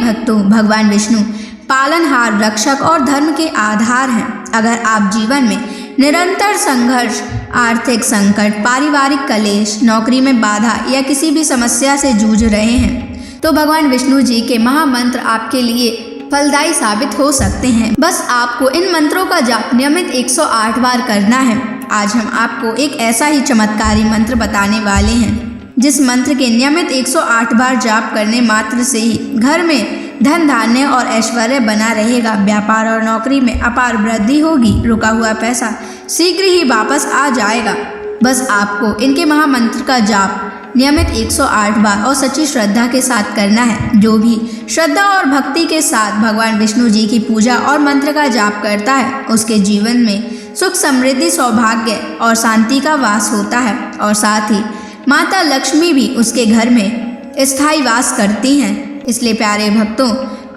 भक्तों, भगवान विष्णु पालनहार, रक्षक और धर्म के आधार हैं। अगर आप जीवन में निरंतर संघर्ष, आर्थिक संकट, पारिवारिक कलेश, नौकरी में बाधा या किसी भी समस्या से जूझ रहे हैं तो भगवान विष्णु जी के महामंत्र आपके लिए फलदायी साबित हो सकते हैं। बस आपको इन मंत्रों का जाप नियमित 108 बार करना है। आज हम आपको एक ऐसा ही चमत्कारी मंत्र बताने वाले हैं जिस मंत्र के नियमित 108 बार जाप करने मात्र से ही घर में धन धान्य और ऐश्वर्य बना रहेगा। व्यापार और नौकरी में अपार वृद्धि होगी। रुका हुआ पैसा शीघ्र ही वापस आ जाएगा। बस आपको इनके महामंत्र का जाप नियमित 108 बार और सच्ची श्रद्धा के साथ करना है। जो भी श्रद्धा और भक्ति के साथ भगवान विष्णु जी की पूजा और मंत्र का जाप करता है उसके जीवन में सुख, समृद्धि, सौभाग्य और शांति का वास होता है और साथ ही माता लक्ष्मी भी उसके घर में स्थायी वास करती हैं। इसलिए प्यारे भक्तों,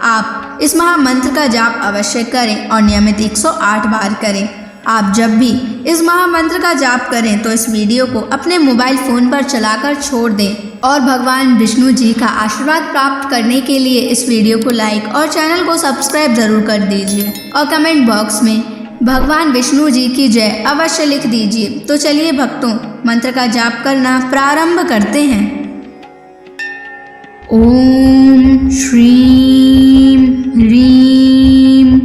आप इस महामंत्र का जाप अवश्य करें और नियमित 108 बार करें। आप जब भी इस महामंत्र का जाप करें तो इस वीडियो को अपने मोबाइल फ़ोन पर चलाकर छोड़ दें और भगवान विष्णु जी का आशीर्वाद प्राप्त करने के लिए इस वीडियो को लाइक और चैनल को सब्सक्राइब ज़रूर कर दीजिए और कमेंट बॉक्स में भगवान विष्णु जी की जय अवश्य लिख दीजिए। तो चलिए भक्तों, मंत्र का जाप करना प्रारंभ करते हैं। ओम श्रीं ह्रीं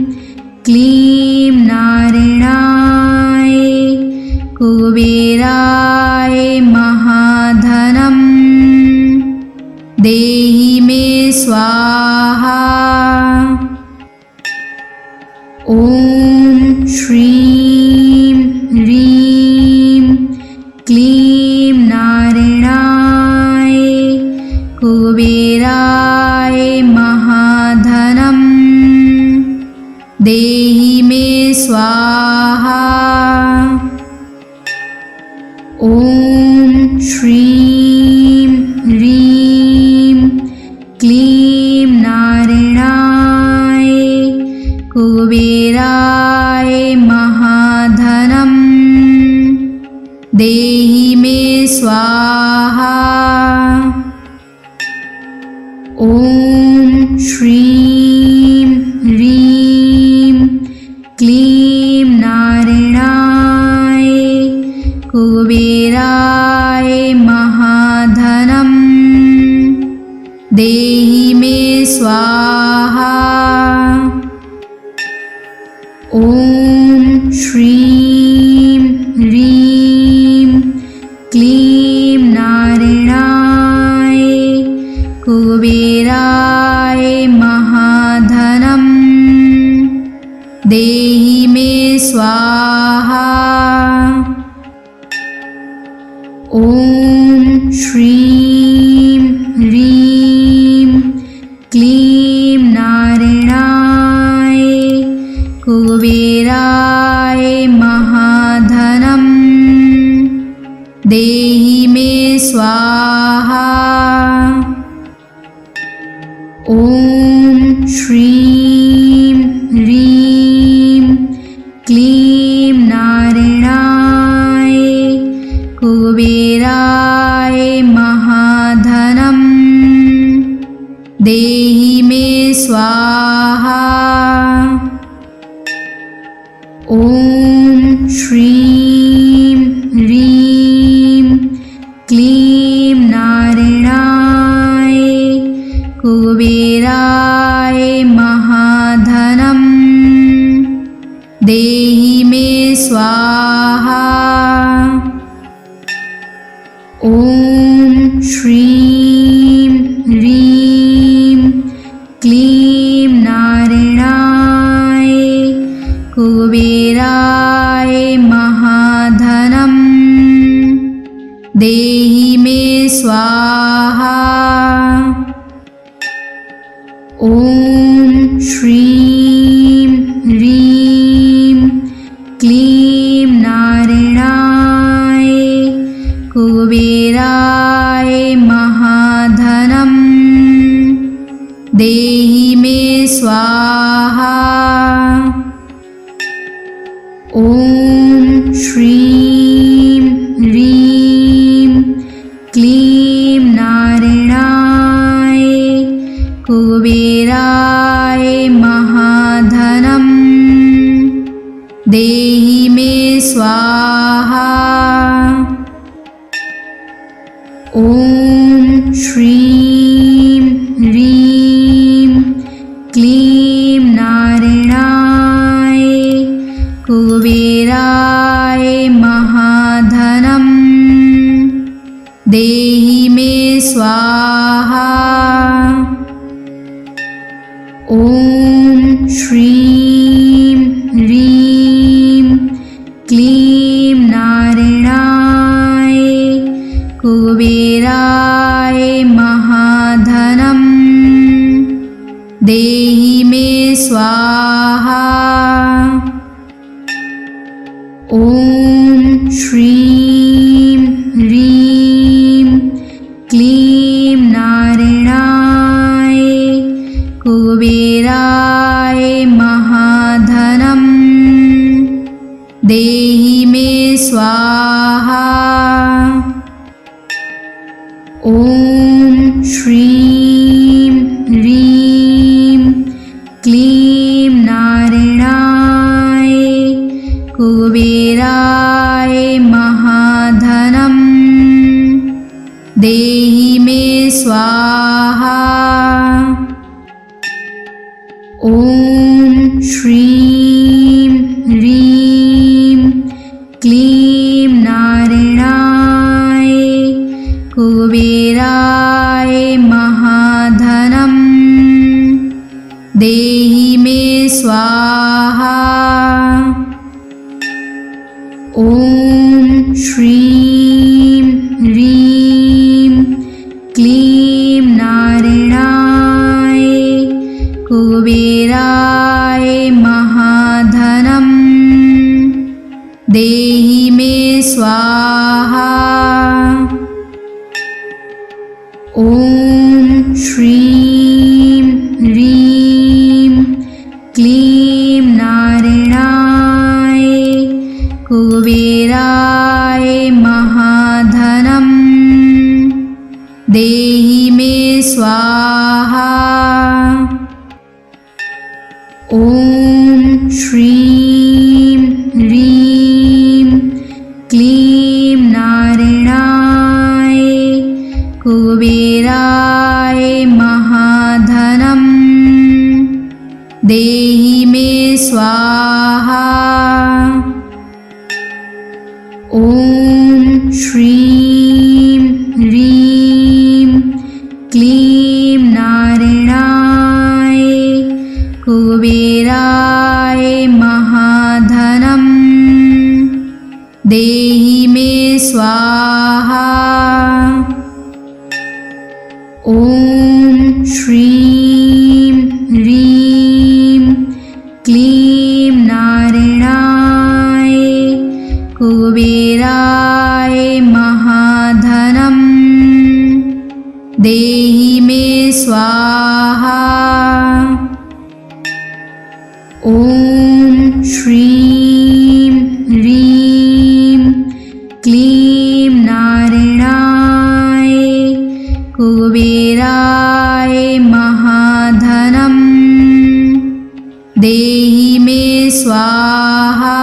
क्लीं नारायणाय कुबेराय महाधनं देहि मे स्वाहा। ओम श्रीं ह्रीं क्लीं नारायणाय कुबेराय महाधनं देहि मे स्वाहा। ओम श्रीं ह्रीं क्लीं नारायणाय कुबेराय महाधनं देहि मे स्वाहा। ओम श्रीं ह्रीं क्लीं नारायणाय कुबेराय महाधनं देहि मे स्वाहा। ओम श्रीं ह्रीं क्लीं नारायणाय कुबेराय महाधनं देहि मे स्वाहा। ओम श्रीं ह्रीं क्लीं नारायणाय कुबेराय महाधनं देहि मे स्वाहा। ओम श्रीं ह्रीं क्लीं नारायणाय कुबेराय महाधनं देहि मे स्वाहा। ओम श्रीं ह्रीं क्लीं नारायणाय कुबेराय महाधनं देहि मे स्वाहा। ओम श्रीं ह्रीं क्लीं नारायणाय कुबेराय महाधनं देहि मे स्वाहा। ओम श्रीं ह्रीं क्लीं नारायणाय कुबेराय महाधनं देहि मे स्वाहा। ओम श्रीं ह्रीं क्लीं नारायणाय कुबेराय स्वाहा। ॐ श्रीं ह्रीं क्लीं नारायणाय कुबेराय महाधनं देहि मे स्वाहा। ॐ श्रीं ह्रीं क्लीं नारायणाय कुबेराय महाधनं देहि मे स्वाहा। ॐ श्रीं ह्रीं क्लीं नारायणाय कुबेराय महाधनं देहि मे स्वाहा। ॐ श्रीं ह्रीं क्लीं नारायणाय कुबेराय महाधनं देहि मे स्वाहा। ॐ श्रीं ह्रीं क्लीं नारायणाय कुबेराय महाधनं देहि मे स्वाहा। ॐ श्रीं ह्रीं क्लीं नारायणाय कुबेराय महाधनं देहि मे स्वाहा। ॐ श्रीं ह्रीं क्लीं नारायणाय कुबेराय महाधनं देहि मे स्वाहा। ॐ श्रीं ह्रीं क्लीं नारायणाय कुबेराय महाधनं देहि मे स्वाहा। ॐ श्रीं ह्रीं क्लीं नारायणाय कुबेराय महाधनं देहि मे स्वाहा। ॐ श्रीं ह्रीं क्लीं नारायणाय कुबेराय महाधनं देहि मे स्वाहा। ॐ श्रीं ह्रीं क्लीं नारायणाय कुबेराय महाधनं देहि मे स्वाहा।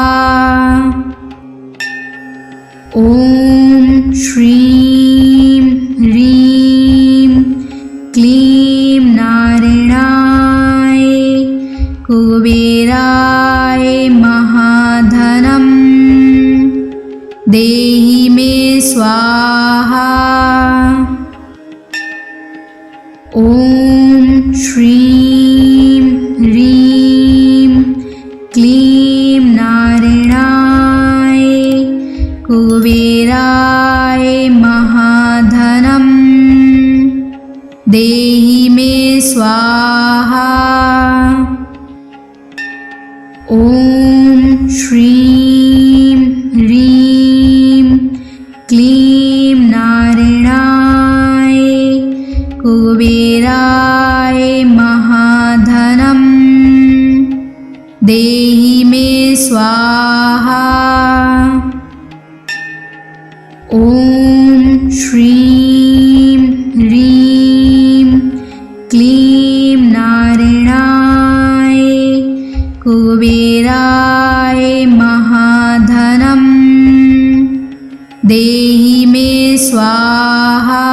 ॐ श्रीं ह्रीं क्लीं नारायणाय कुबेराय महाधनं देहि मे स्वाहा। ॐ श्रीं ह्रीं क्लीं नारायणाय कुबेराय महाधनं देहि मे स्वाहा। ॐ श्रीं ह्रीं क्लीं नारायणाय कुबेराय महाधनं देहि मे स्वाहा। ॐ श्रीं ह्रीं क्लीं नारायणाय कुबेराय महाधनं देहि मे स्वाहा।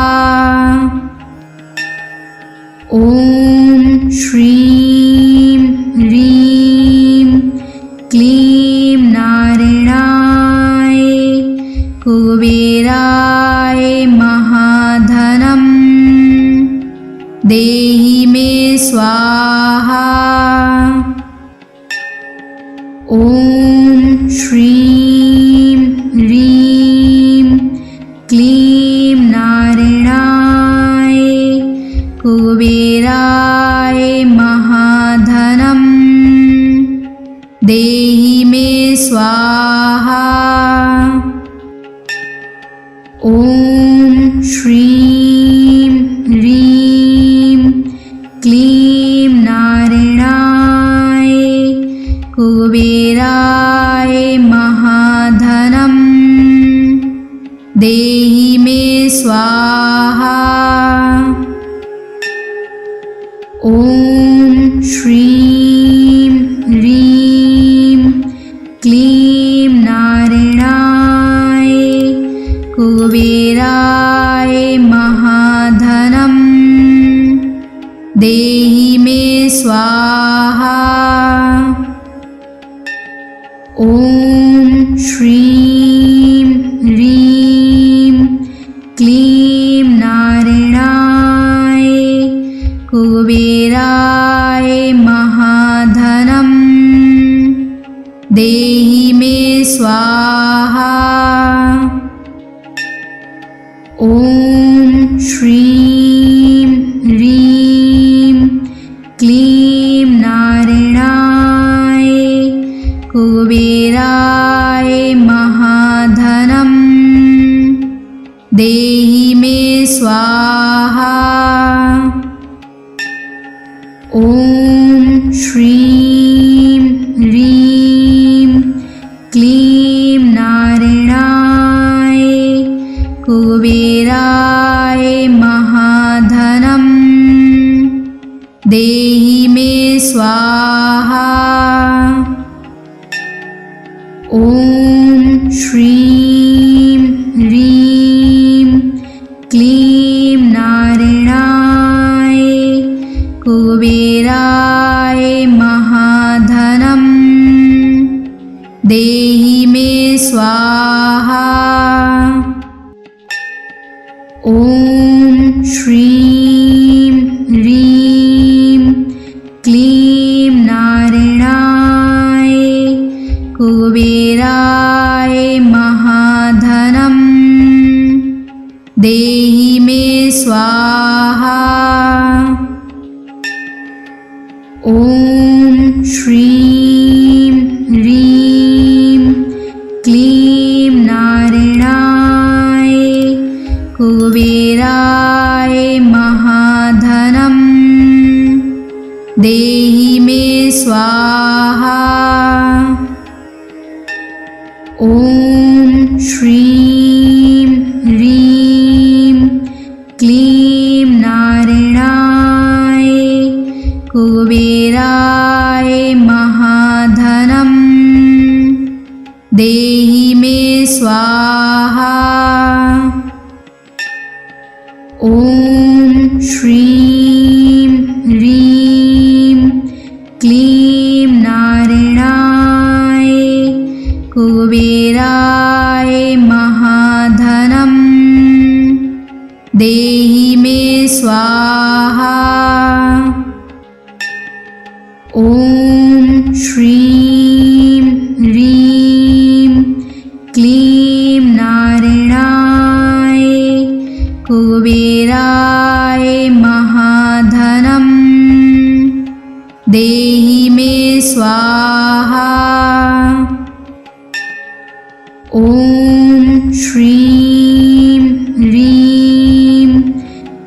ॐ श्रीं ह्रीं क्लीं नारायणाय कुबेराय महाधनं देहि मे स्वाहा। ॐ श्रीं ह्रीं क्लीं नारायणाय कुबेराय महाधनं देहि मे स्वाहा। ॐ श्रीं ह्रीं क्लीं नारायणाय कुबेराय महाधनं देहि मे स्वाहा। ॐ श्रीं ह्रीं क्लीं नारायणाय कुबेराय महाधनं देहि मे स्वाहा। ॐ श्रीं ह्रीं क्लीं नारायणाय कुबेराय महाधनं देहि मे स्वाहा। ॐ श्रीं ह्रीं क्लीं नारायणाय कुबेराय महाधनं देहि मे स्वाहा। ॐ श्रीं ह्रीं क्लीं नारायणाय कुबेराय महाधनं देहि मे स्वाहा। ॐ श्रीं ह्रीं क्लीं नारायणाय कुबेराय महाधनं देहि मे स्वाहा। ॐ श्रीं ह्रीं क्लीं नारायणाय कुबेराय महाधनं देहि मे स्वाहा। ॐ श्रीं ह्रीं क्लीं नारायणाय कुबेराय महाधनं देहि मे स्वाहा। ॐ श्रीं ह्रीं क्लीं नारायणाय कुबेराय महाधनं देहि मे स्वाहा। ॐ श्रीं ह्रीं क्लीं नारायणाय कुबेराय महाधनं देहि मे स्वाहा। ॐ श्रीं ह्रीं क्लीं नारायणाय कुबेराय महाधनं देहि मे स्वाहा। ॐ श्रीं ह्रीं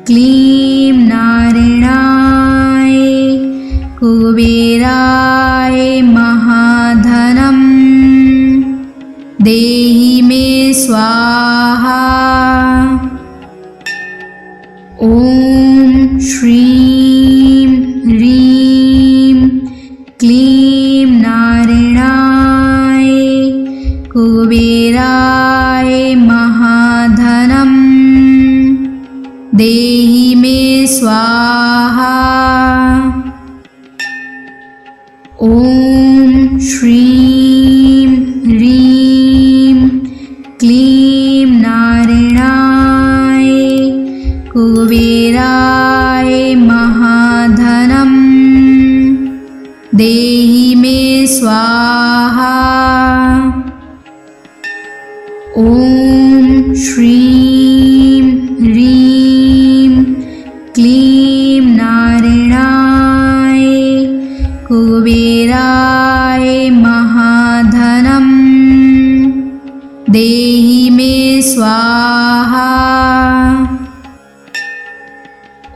क्लीं नारायणाय कुबेराय महाधनं देहि मे स्वाहा। ॐ श्रीं ह्रीं क्लीं नारायणाय कुबेराय महाधनम् देहि मे स्वाहा। ॐ श्रीं ह्रीं क्लीं नारायणाय कुबेराय महाधनम् देहि मे स्वाहा। ॐ श्रीं ह्रीं क्लीं नारायणाय कुबेराय महाधनम् देहि मे स्वाहा।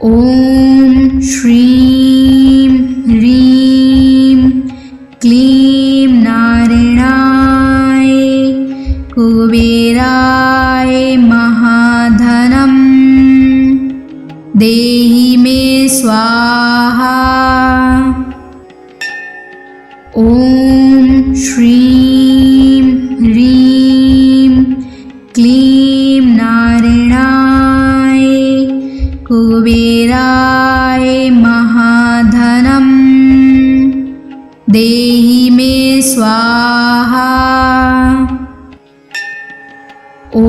ॐ श्रीं ह्रीं क्लीं नारायणाय कुबेराय महाधनम् देहि मे स्वाहा। ॐ श्रीं ह्रीं क्लीं नारायणाय कुबेराय महाधनम् देहि मे स्वाहा। ॐ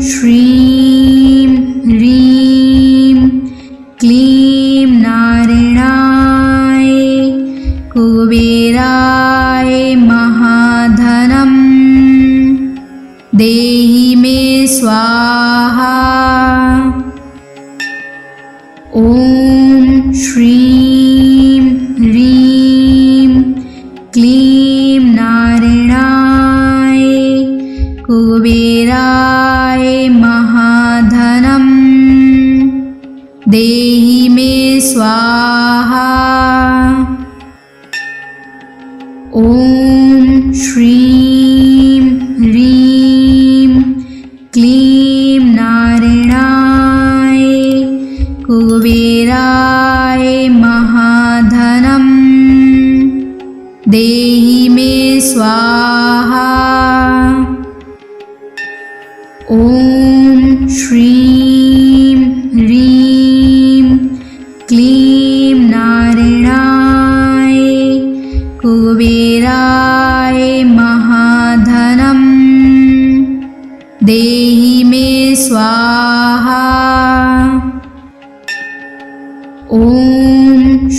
श्रीं ह्रीं क्लीं नारायणाय कुबेराय महाधनम् देहि मे स्वाहा। ॐ श्रीं ह्रीं क्लीं नारायणाय कुबेराय महाधनम् देहि मे स्वाहा। ॐ श्रीं ह्रीं क्लीं नारायणाय कुबेराय महाधनम् देहि मे स्वाहा। ॐ श्रीं ह्रीं क्लीं नारायणाय कुबेराय महाधनम् देहि मे स्वाहा। ॐ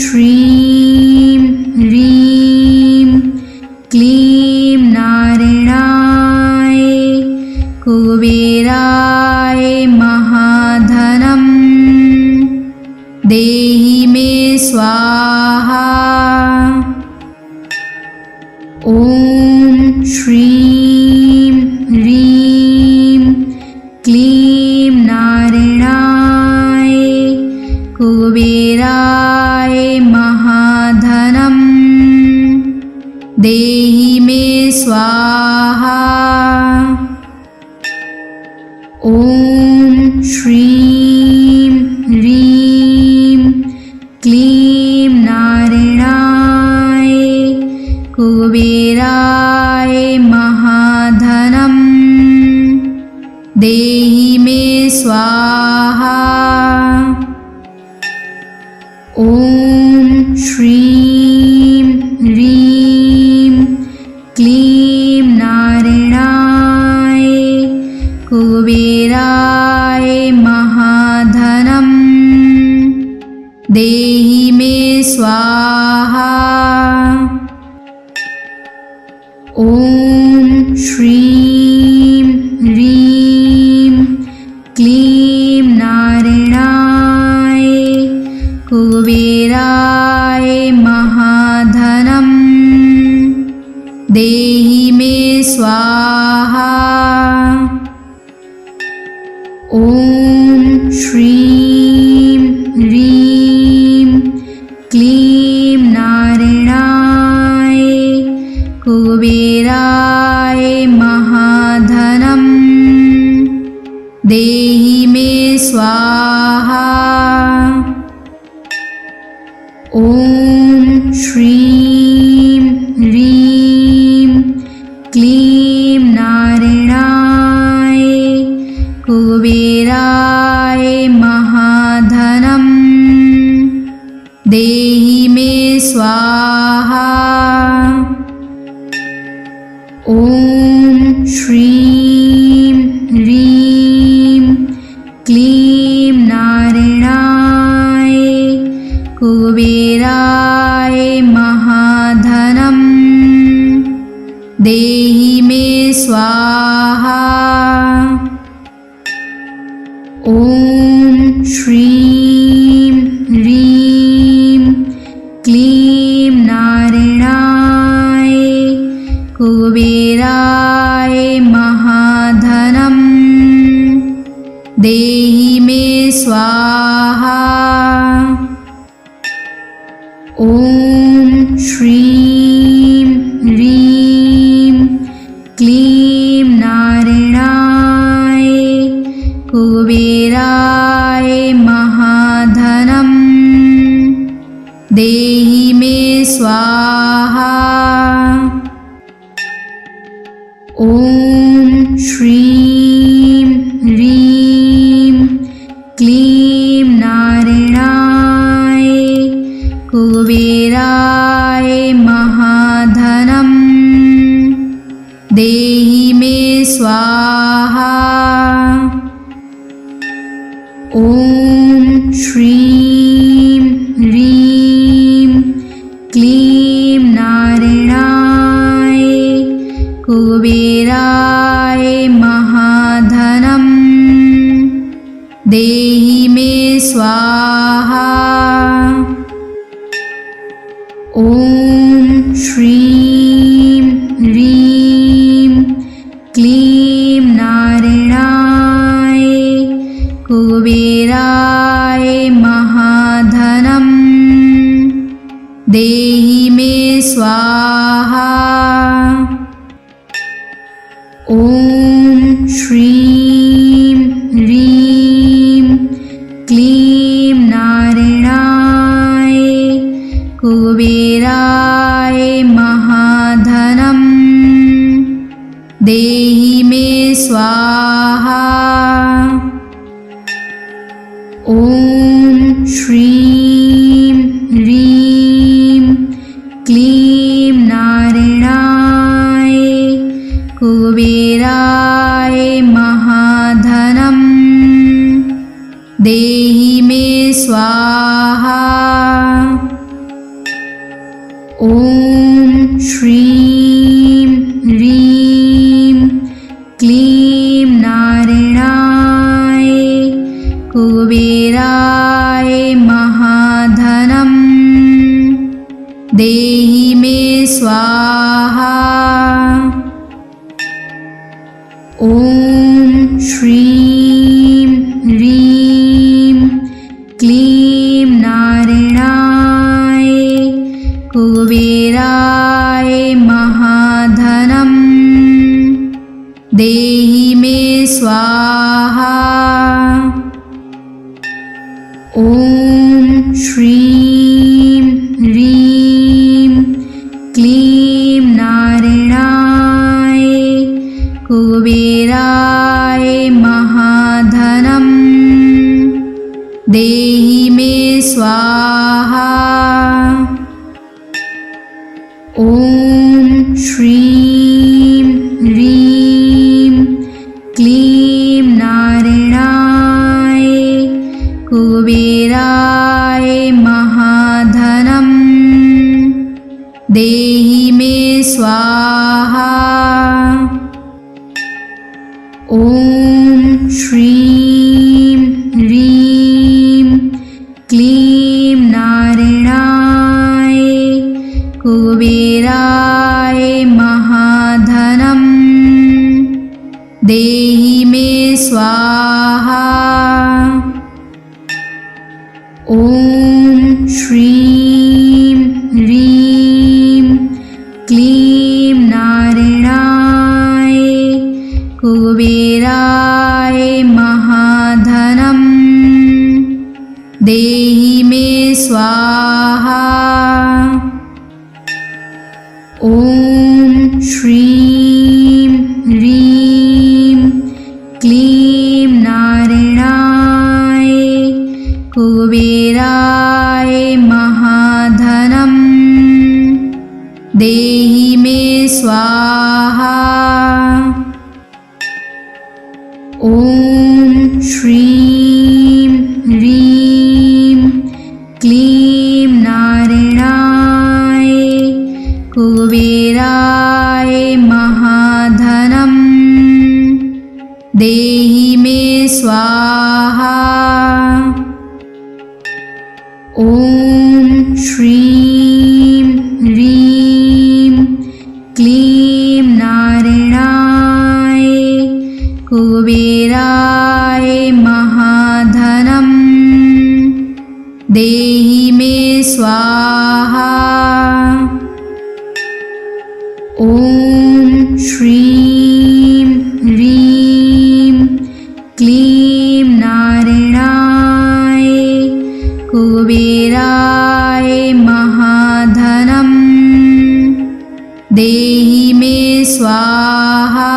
श्रीं ह्रीं क्लीं नारायणाय कुबेराय महाधनम् देहि मे स्वाहा। ॐ श्रीं ह्रीं क्लीं नारायणाय कुबेराय महाधनम् देहि मे स्वाहा। ॐ श्रीं ह्रीं क्लीं नारायणाय कुबेराय महाधनम् देहि मे स्वाहा। ॐ श्रीं ह्रीं क्लीं नारायणाय कुबेराय महाधनम् देहि मे स्वाहा। ॐ श्रीं ह्रीं क्लीं नारायणाय कुबेराय महाधनम् देहि मे स्वाहा। ॐ श्रीं ह्रीं क्लीं नारायणाय कुबेराय महाधनम् देहि मे स्वाहा। ॐ श्रीं ह्रीं क्लीं नारायणाय ॐ श्रीं ह्रीं क्लीं नारायणाय कुबेराय महाधनं देहि मे स्वाहा। ॐ श्रीं ह्रीं क्लीं नारायणाय कुबेराय महाधनं देहि मे स्वाहा। ॐ श्रीं ह्रीं क्लीं नारायणाय कुबेराय महाधनं देहि मे स्वाहा। ॐ श्रीं ह्रीं क्लीं नारायणाय कुबेराय महाधनं देहि मे स्वाहा। ॐ श्रीं ह्रीं क्लीं नारायणाय कुबेराय महाधनं देहि मे स्वाहा। ॐ श्रीं ह्रीं क्लीं नारायणाय कुबेराय महाधनं देहि मे स्वाहा। ॐ श्रीं ह्रीं क्लीं नारायणाय कुबेराय महाधनं देहि मे स्वाहा। ॐ श्रीं ह्रीं क्लीं नारायणाय कुबेराय महाधनं देहि मे स्वाहा। ॐ श्रीं ह्रीं क्लीं नारायणाय कुबेराय महाधनं देहि मे स्वाहा। ॐ श्रीं ह्रीं क्लीं नारायणाय कुबेराय महाधनं देहि मे स्वाहा। ॐ श्रीं ह्रीं क्लीं नारायणाय कुबेराय महाधनं देहि मे स्वाहा। ॐ श्रीं ह्रीं क्लीं नारायणाय कुबेराय महाधनं देहि मे स्वाहा। ॐ श्रीं ह्रीं क्लीं नारायणाय कुबेराय महाधनं देहि मे स्वाहा। ॐ श्रीं ह्रीं क्लीं नारायणाय कुबेराय महाधनं देहि मे स्वाहा। ॐ श्रीं ह्रीं क्लीं नारायणाय कुबेराय महाधनं देहि मे स्वाहा। ॐ श्रीं ह्रीं क्लीं नारायणाय कुबेराय महाधनं देहि मे स्वाहा। ॐ श्रीं ह्रीं क्लीं नारायणाय कुबेराय महाधनं देहि मे स्वाहा।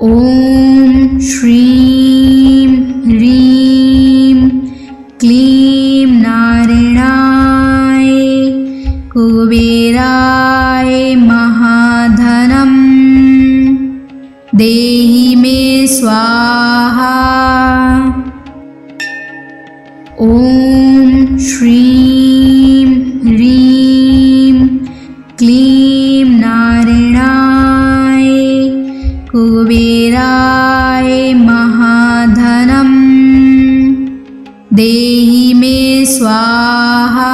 ॐ श्रीं ह्रीं क्लीं नारायणाय कुबेराय महाधनं देहि मे स्वाहा। ॐ श्रीं ह्रीं क्लीं नारायणाय कुबेराय महाधनं देहि मे स्वाहा।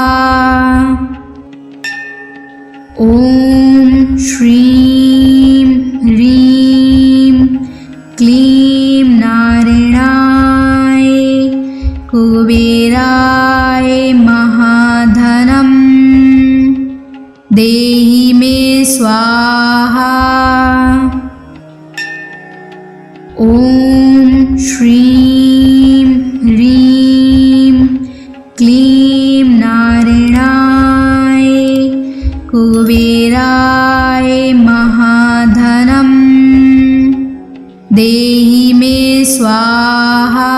ॐ श्रीं ह्रीं क्लीं नारायणाय कुबेराय महाधनं देहि मे स्वाहा। ॐ श्रीं ह्रीं क्लीं नारायणाय कुबेराय महाधनं देहि मे स्वाहा।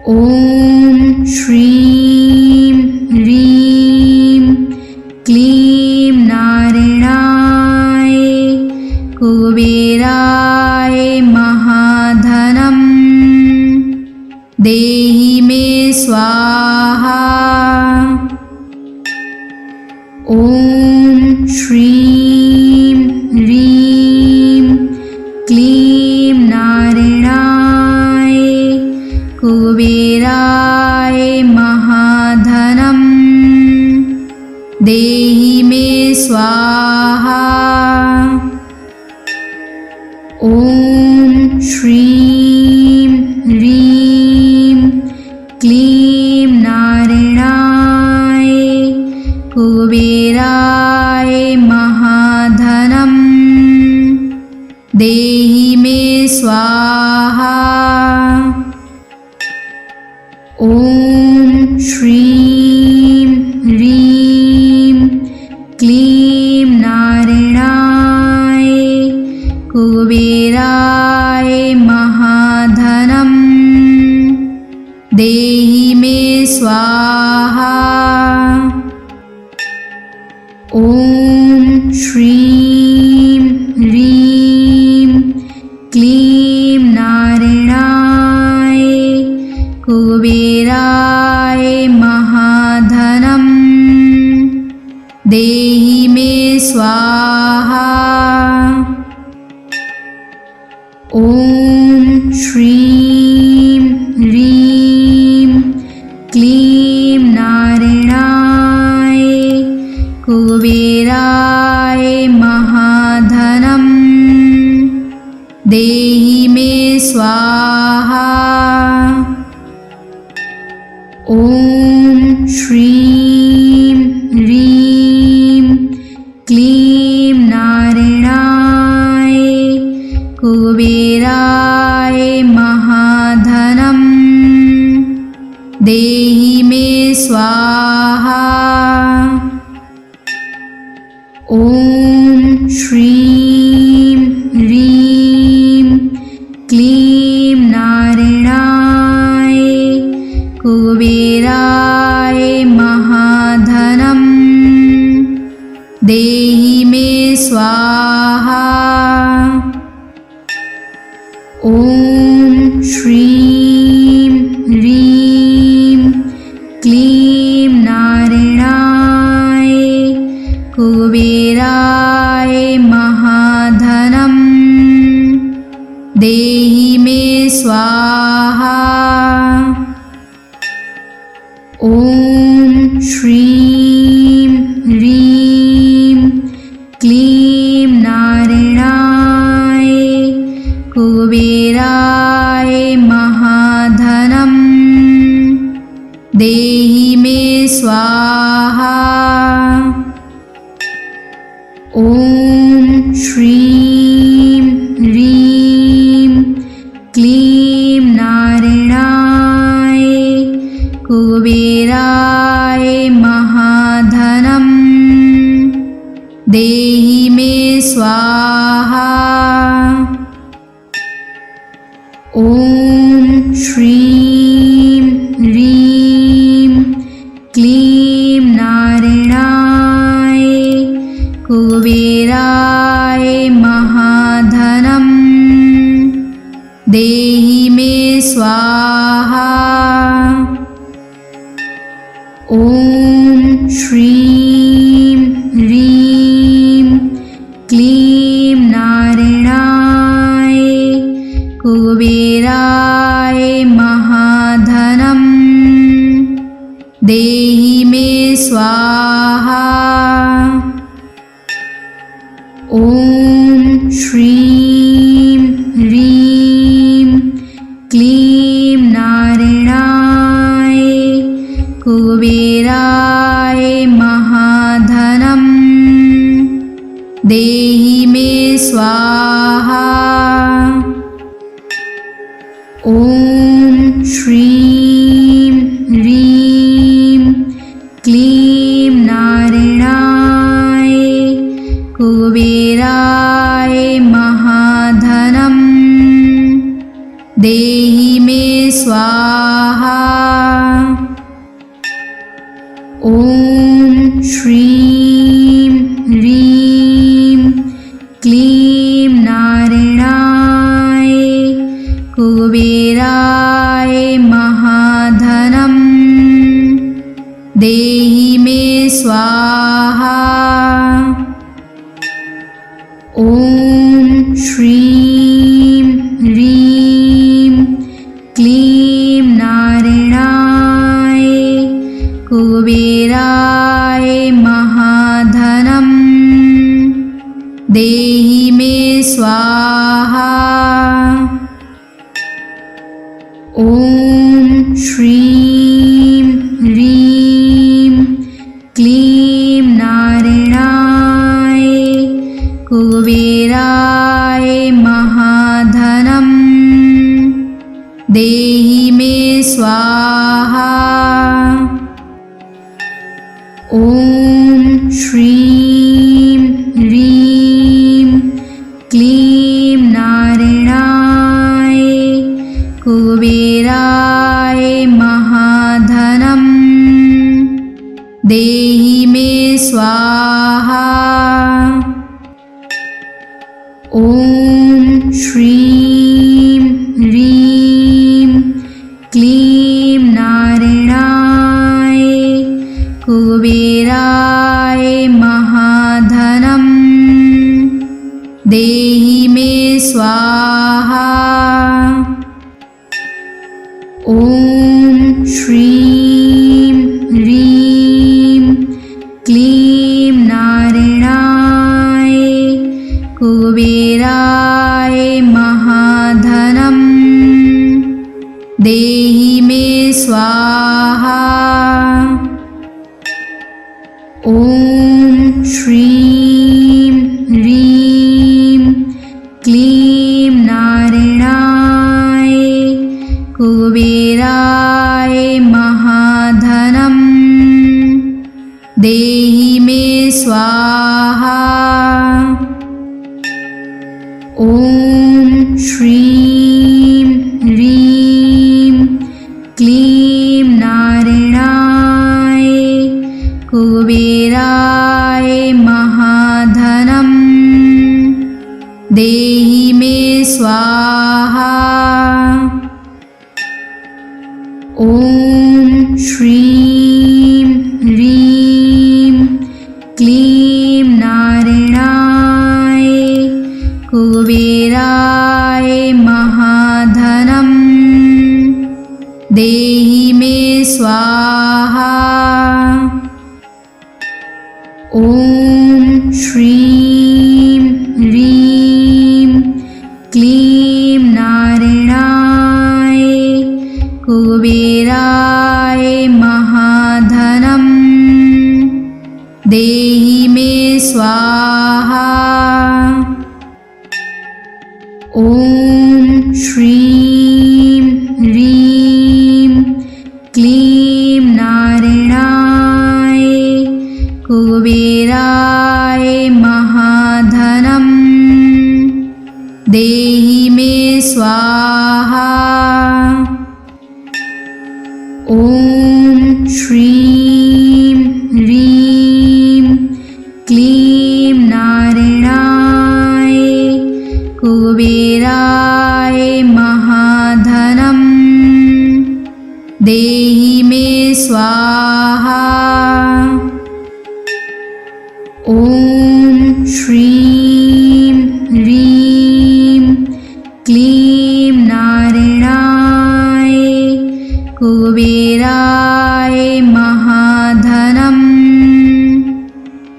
ॐ श्रीं ह्रीं क्लीं नारायणाय कुबेराय महाधनं देहि मे स्वाहा। ॐ श्रीं ह्रीं क्लीं नारायणाय कुबेराय महाधनं देहि मे स्वाहा। ॐ श्रीं ह्रीं क्लीं नारायणाय कुबेराय महाधनं देहि मे स्वाहा। ॐ श्रीं ह्रीं क्लीं नारायणाय कुबेराय महाधनं देहि मे स्वाहा। ॐ श्रीं ह्रीं क्लीं नारायणाय कुबेराय महाधनं देहि मे स्वाहा। ॐ श्रीं ह्रीं क्लीं नारायणाय कुबेराय महाधनं देहि मे स्वाहा। ॐ श्रीं ह्रीं क्लीं नारायणाय कुबेराय महाधनं देहि मे स्वाहा। ॐ श्रीं ह्रीं क्लीं नारायणाय कुबेराय महाधनं देहि मे स्वाहा। ॐ श्रीं ह्रीं क्लीं नारायणाय कुबेराय महाधनं देहि मे स्वाहा। ॐ श्रीं ह्रीं क्लीं नारायणाय कुबेराय महाधनं देहि मे स्वाहा। ॐ श्रीं ह्रीं क्लीं नारायणाय कुबेराय महाधनं देहि मे स्वाहा। ॐ श्रीं ह्रीं क्लीं नारायणाय कुबेराय महाधनं देहि मे स्वाहा। ॐ श्रीं ह्रीं क्लीं नारायणाय कुबेराय महाधनं देहि मे स्वाहा। ॐ श्रीं ह्रीं क्लीं नारायणाय कुबेराय महाधनं देहि मे स्वाहा। ॐ श्रीं ह्रीं क्लीं नारायणाय कुबेराय महाधनं देहि मे स्वाहा। ॐ श्रीं ह्रीं क्लीं नारायणाय कुबेराय महाधनं देहि मे स्वाहा। ॐ श्रीं ह्रीं क्लीं नारायणाय कुबेराय महाधनं देहि मे स्वाहा। ॐ श्रीं ह्रीं क्लीं नारायणाय कुबेराय महाधनं देहि मे स्वाहा। ॐ श्रीं ह्रीं क्लीं नारायणाय कुबेराय महाधनं देहि मे स्वाहा। ॐ श्रीं ह्रीं क्लीं नारायणाय कुबेराय महाधनं देहि मे स्वाहा। ॐ श्रीं ह्रीं क्लीं नारायणाय कुबेराय महाधनं देहि मे स्वाहा। ॐ श्रीं ह्रीं क्लीं नारायणाय कुबेराय महाधनं देहि मे स्वाहा। ॐ श्रीं ह्रीं क्लीं नारायणाय कुबेराय महाधनं देहि मे स्वाहा। ॐ श्रीं ह्रीं क्लीं नारायणाय कुबेराय स्वाहा। ॐ श्रीं ह्रीं क्लीं नारायणाय कुबेराय महाधनं देहि मे स्वाहा। ॐ श्रीं ह्रीं क्लीं नारायणाय कुबेराय महाधनं देहि मे स्वाहा। ॐ श्रीं ह्रीं क्लीं नारायणाय कुबेराय महाधनं देहि मे स्वाहा। ॐ श्रीं ह्रीं क्लीं नारायणाय कुबेराय महाधनं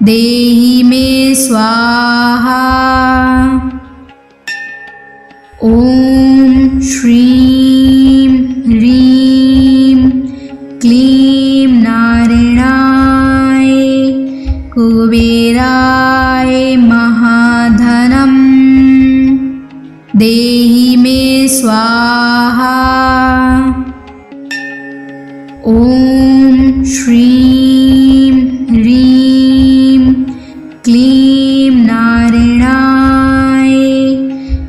देहि मे स्वाहा। ॐ श्रीं ह्रीं क्लीं नारायणाय कुबेराय महाधनं देहि मे स्वाहा। ॐ श्रीं ह्रीं क्लीं नारायणाय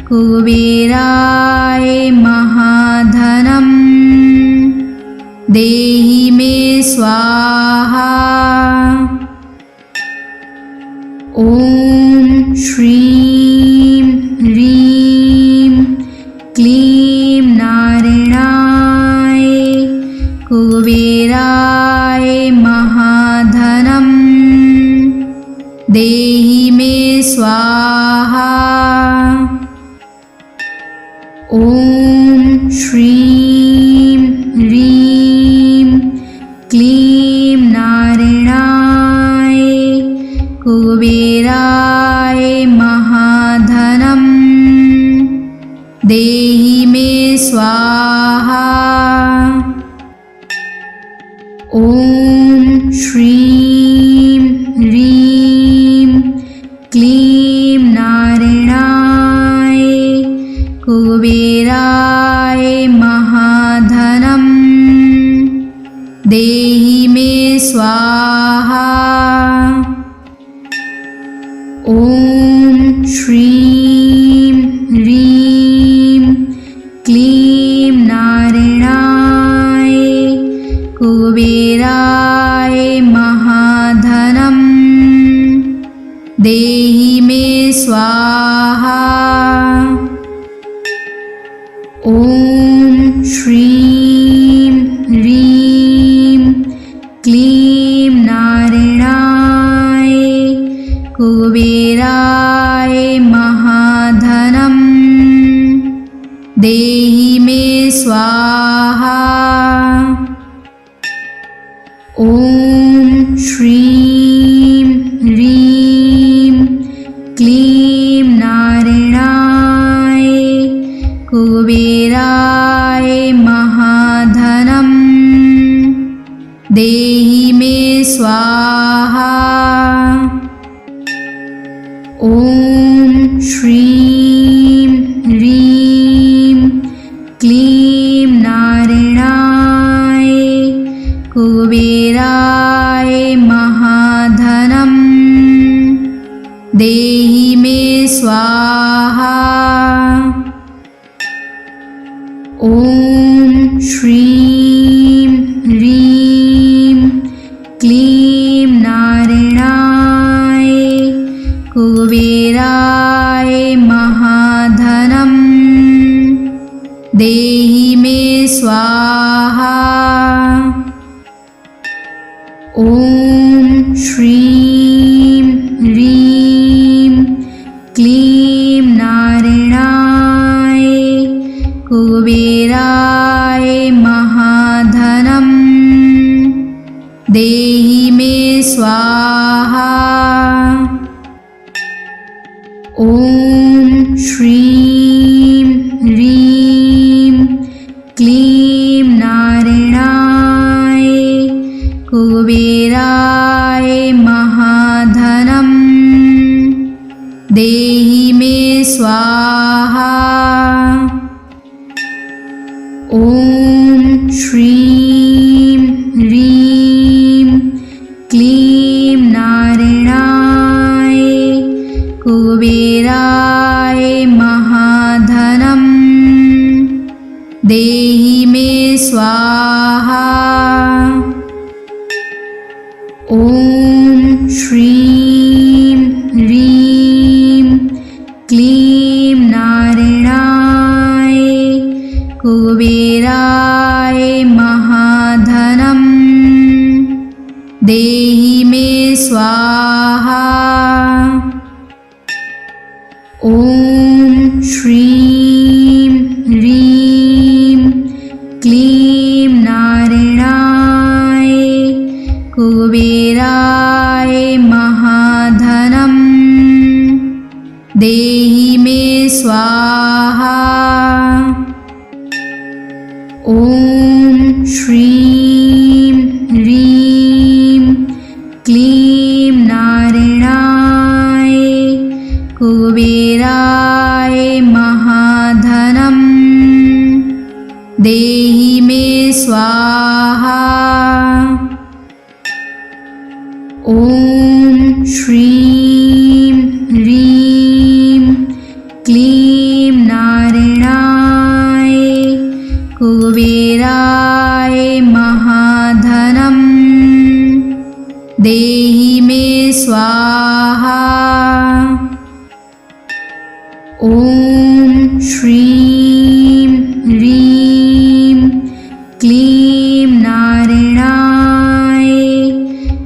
कुबेराय महाधनं देहि मे स्वाहा। ॐ श्रीं ह्रीं क्लीं नारायणाय कुबेराय महाधनं देहि मे स्वाहा। ॐ श्रीं ह्रीं क्लीं नारायणाय कुबेराय महाधनं देहि मे स्वाहा। ॐ श्रीं ह्रीं क्लीं नारायणाय कुबेराय महाधनं देहि मे स्वाहा। ॐ श्रीं ह्रीं क्लीं नारायणाय कुबेराय महाधनं देहि मे स्वाहा। ॐ श्रीं ह्रीं क्लीं नारायणाय कुबेराय महाधनं देहि मे स्वाहा। ॐ श्रीं ह्रीं क्लीं नारायणाय कुबेराय महाधनं देहि मे स्वाहा। ॐ श्रीं ह्रीं क्लीं नारायणाय कुबेराय महाधनं देहि मे स्वाहा। ॐ श्रीं ह्रीं क्लीं नारायणाय कुबेराय महाधनं देहि मे स्वाहा। ॐ श्रीं ह्रीं क्लीं नारायणाय कुबेराय महाधनं श्रीं ह्रीं क्लीं नारायणाय कुबेराय महाधनं देहि मे स्वाहा। ॐ श्रीं ह्रीं क्लीं नारायणाय कुबेराय महाधनं देहि मे स्वाहा। ॐ श्रीं ह्रीं क्लीं नारायणाय कुबेराय महाधनं देहि मे स्वाहा। ॐ श्रीं ह्रीं क्लीं नारायणाय कुबेराय महाधनं देहि मे स्वाहा। ॐ श्रीं ह्रीं क्लीं नारायणाय कुबेराय महाधनं देहि मे स्वाहा। ॐ श्रीं ह्रीं क्लीं नारायणाय कुबेराय महाधनं देहि मे स्वाहा। ॐ श्रीं ह्रीं क्लीं नारायणाय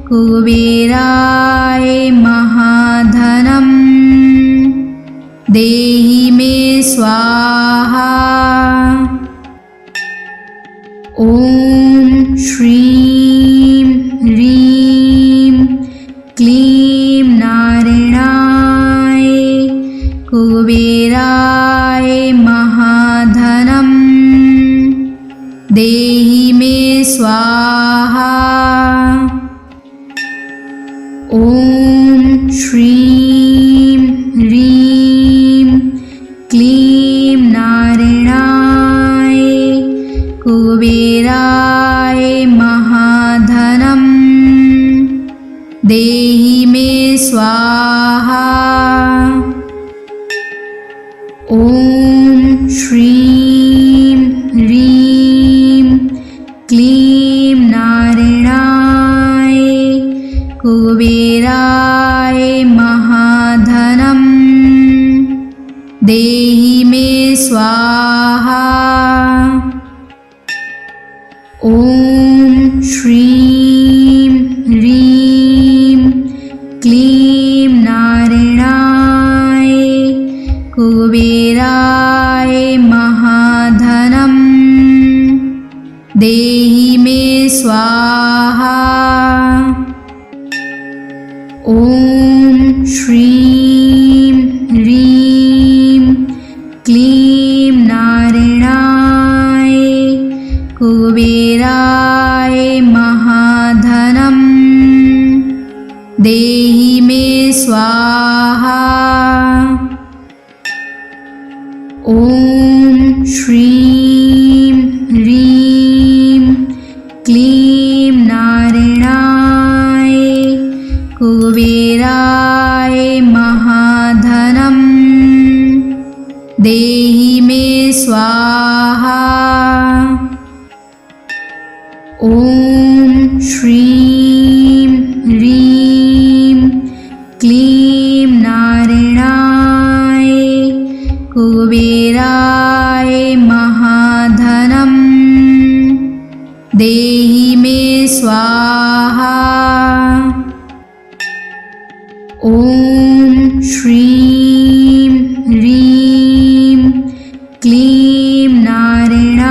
कुबेराय महाधनं देहि मे स्वाहा। ॐ श्रीं ह्रीं क्लीं नारायणाय कुबेराय महाधनं देहि मे स्वाहा। ॐ श्रीं ह्रीं क्लीं नारायणाय कुबेराय महाधनं देहि मे स्वाहा। ॐ श्रीं ह्रीं क्लीं नारायणाय कुबेराय महाधनं देहि मे स्वाहा। ॐ श्रीं ह्रीं क्लीं नारायणाय कुबेराय महाधनं देहि मे स्वाहा। ॐ श्रीं ह्रीं क्लीं नारायणाय कुबेराय महाधनं देहि मे स्वाहा। ॐ श्रीं ह्रीं क्लीं नारायणाय कुबेराय महाधनं देहि मे स्वाहा। ॐ श्रीं ह्रीं क्लीं नारायणाय कुबेराय महाधनं देहि मे स्वाहा। ॐ श्रीं ह्रीं क्लीं नारायणाय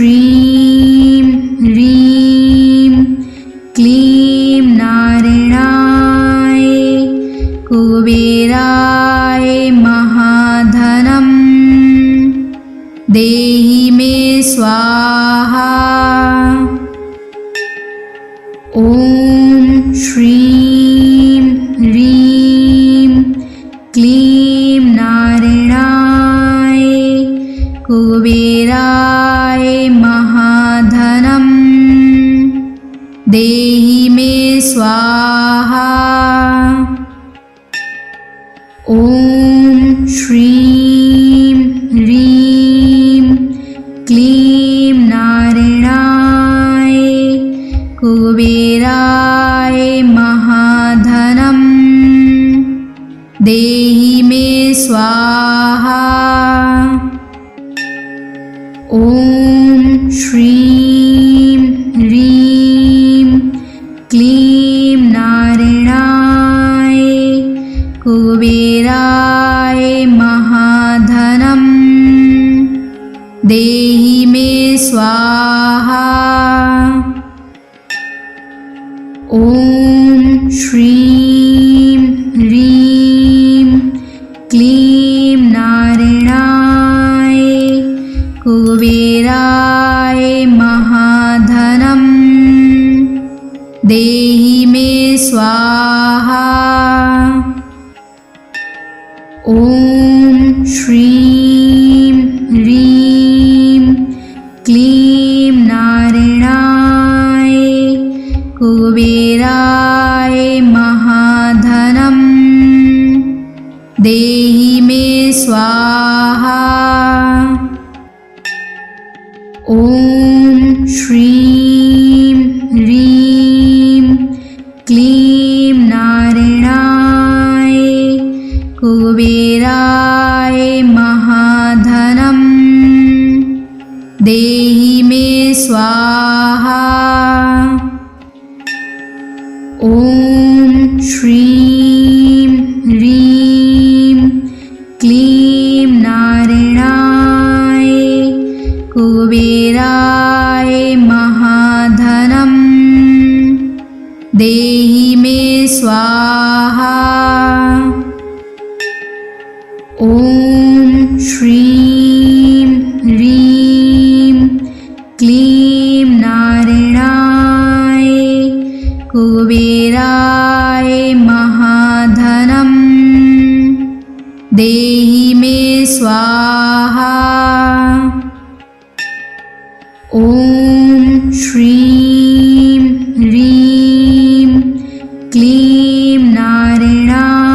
श्रीं ह्रीं क्लीं नारायणाय कुबेराय महाधनं देहि मे स्वाहा। ॐ श्रीं ह्रीं क्लीं नारायणाय कुबेराय महाधनं देहि मे स्वाहा। ॐ श्रीं ह्रीं क्लीं नारायणाय कुबेराय महाधनं देहि मे स्वाहा। ॐ श्रीं ह्रीं क्लीं नारायणाय कुबेराय महाधनं देहि मे स्वाहा। ॐ श्रीं ह्रीं क्लीं नारायणाय कुबेराय महाधनं देहि मे स्वाहा। ॐ श्रीं ह्रीं क्लीं नारायणाय कुबेराय महाधनं देहि मे स्वाहा। ॐ श्रीं ह्रीं क्लीं नारायणाय कुबेराय महाधनं देहि मे स्वाहा। ॐ श्रीं ह्रीं क्लीं नारायणाय कुबेराय महाधनं देहि मे स्वाहा। ॐ श्रीं ह्रीं क्लीं नारायणाय कुबेराय महाधनं देहि मे स्वाहा। ॐ श्रीं ह्रीं क्लीं नारायणाय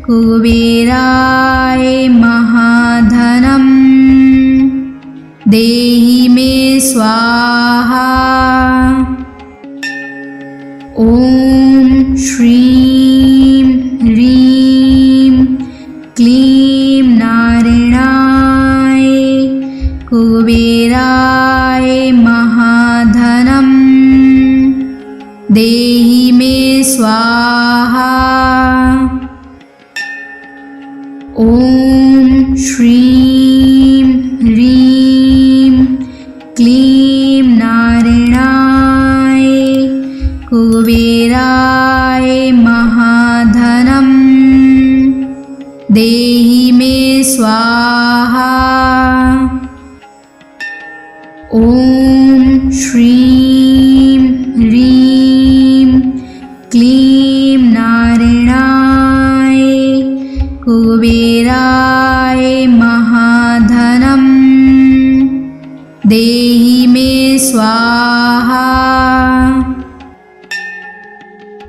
कुबेराय महाधनं देहि मे स्वाहा। ॐ श्रीं ह्रीं क्लीं नारायणाय कुबेराय महाधनं देहि मे स्वाहा। ॐ श्रीं ह्रीं क्लीं नारायणाय कुबेराय महाधनं देहि मे स्वाहा। ॐ श्रीं ह्रीं क्लीं नारायणाय कुबेराय महाधनं देहि मे स्वाहा।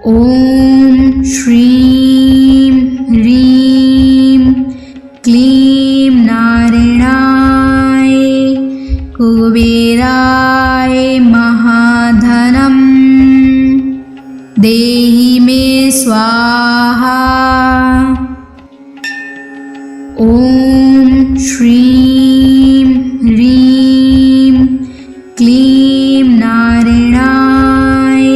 ॐ श्रीं ह्रीं क्लीं नारायणाय कुबेराय महाधनं देहि मे स्वाहा। ॐ श्रीं ह्रीं क्लीं नारायणाय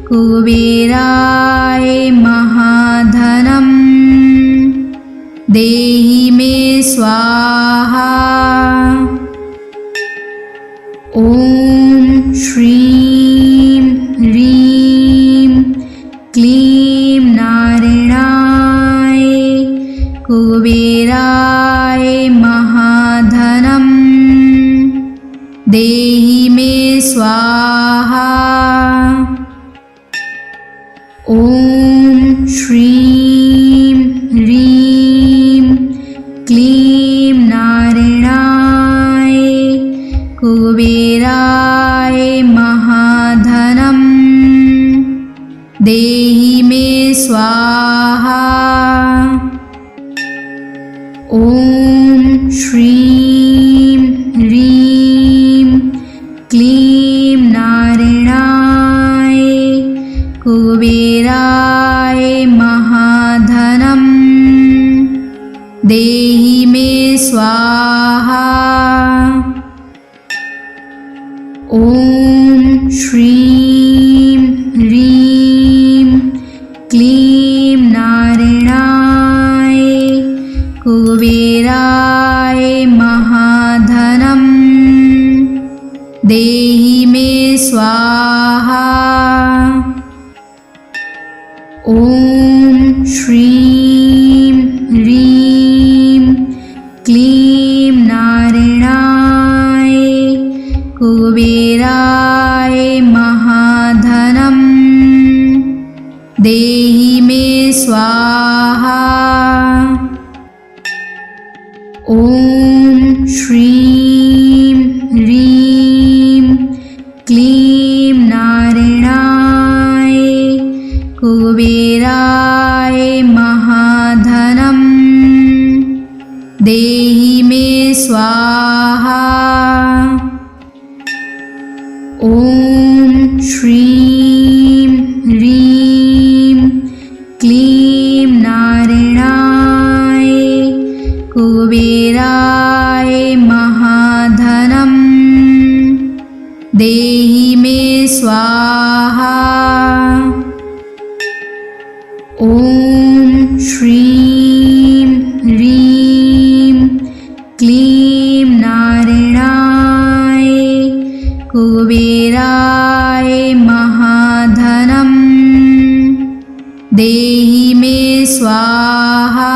कुबेराय महाधनं देहि मे स्वाहा। ॐ श्रीं ह्रीं क्लीं नारायणाय कुबेराय महाधनं देहि मे स्वाहा। ॐ श्रीं ह्रीं क्लीं नारायणाय कुबेराय महाधनं देहि मे स्वाहा। ॐ श्रीं ह्रीं क्लीं नारायणाय कुबेराय महाधनं देहि मे स्वाहा। ॐ श्रीं ह्रीं क्लीं नारायणाय कुबेराय महाधनं देहि मे स्वाहा। ॐ श्रीं ह्रीं क्लीं नारायणाय कुबेराय महाधनं देहि मे स्वाहा। ॐ श्रीं ह्रीं क्लीं नारायणाय कुबेराय महाधनं देहि मे स्वाहा। ॐ श्रीं ह्रीं क्लीं नारायणाय कुबेराय महाधनं देहि मे स्वाहा। ॐ श्रीं ह्रीं क्लीं नारायणाय कुबेराय महाधनं देहि मे स्वाहा।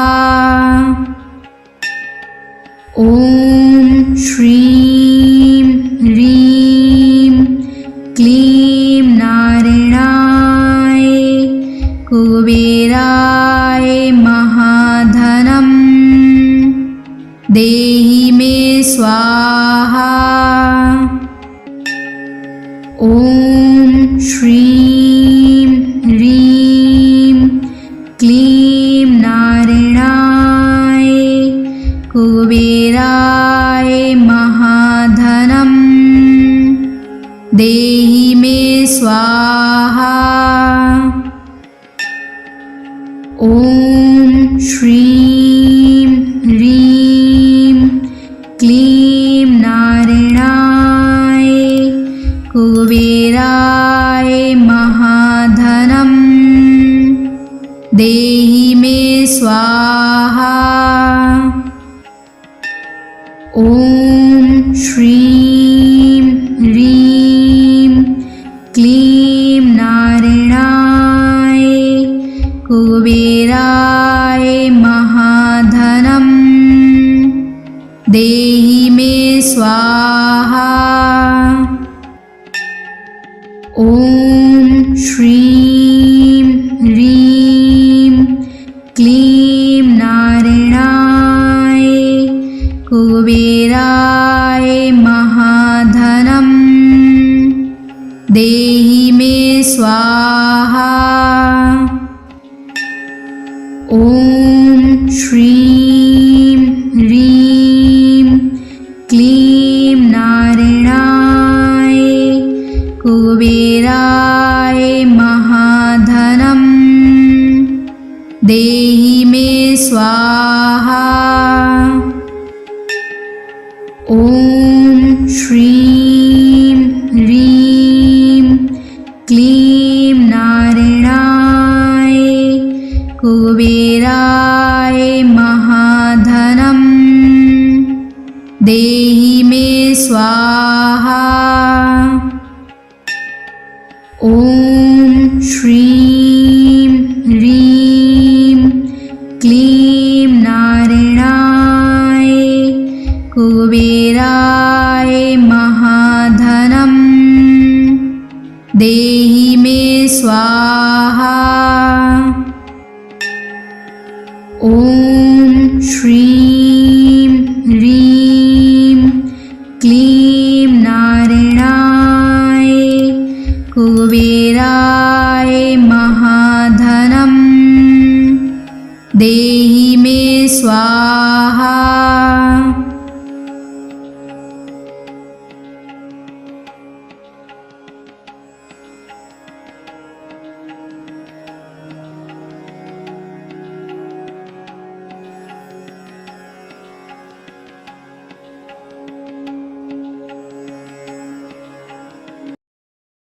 ॐ श्रीं ह्रीं क्लीं नारायणाय कुबेराय महाधनं देहि मे स्वाहा। ॐ श्रीं ह्रीं क्लीं नारायणाय कुबेराय महाधनं देहि मे स्वाहा। ॐ श्रीं ह्रीं क्लीं नारायणाय कुबेराय महाधनं देहि मे स्वाहा। ॐ श्रीं ह्रीं क्लीं नारायणाय कुबेराय महाधनं देहि मे स्वाहा। ॐ श्रीं ह्रीं क्लीं नारायणाय कुबेराय महाधनं देहि मे स्वाहा। ॐ श्रीं ह्रीं क्लीं नारायणाय कुबेराय महाधनं देहि मे स्वाहा। ॐ श्रीं ह्रीं क्लीं नारायणाय कुबेराय महाधनं देहि मे स्वाहा।